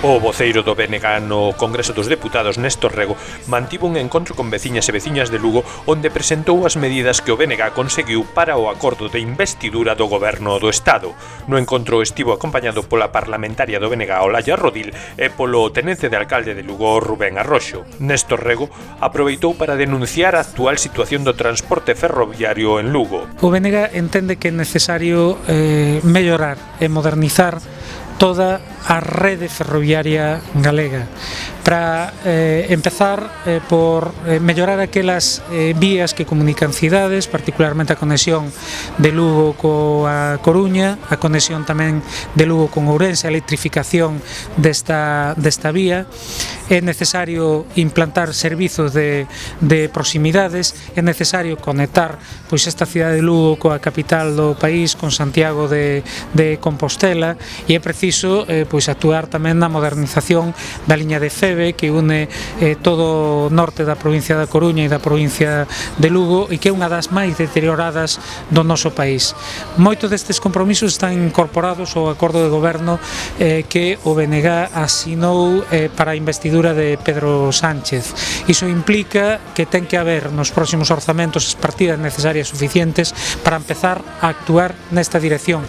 O voceiro do BNG no Congreso dos Deputados, Néstor Rego, mantivo un encontro con veciñas e veciñas de Lugo onde presentou as medidas que o BNG conseguiu para o acordo de investidura do Goberno do Estado. No encontro estivo acompañado pola parlamentaria do BNG, Olalla Rodil, e polo tenente de alcalde de Lugo, Rubén Arroxo. Néstor Rego aproveitou para denunciar a actual situación do transporte ferroviario en Lugo. O BNG entende que é necesario mellorar e modernizar toda a rede ferroviaria galega para empezar por mellorar aquelas vías que comunican cidades, particularmente a conexión de Lugo coa Coruña, a conexión tamén de Lugo con Ourense, a electrificación desta vía. É necesario implantar servizos de proximidades, é necesario conectar pois esta cidade de Lugo coa capital do país, con Santiago de Compostela, e é preciso pois actuar tamén na modernización da liña de Feve que une todo o norte da provincia da Coruña e da provincia de Lugo, e que é unha das máis deterioradas do noso país. Moitos destes compromisos están incorporados ao acordo de goberno que o BNG asinou para a investidura de Pedro Sánchez. Iso implica que ten que haber nos próximos orzamentos as partidas necesarias suficientes para empezar a actuar nesta dirección.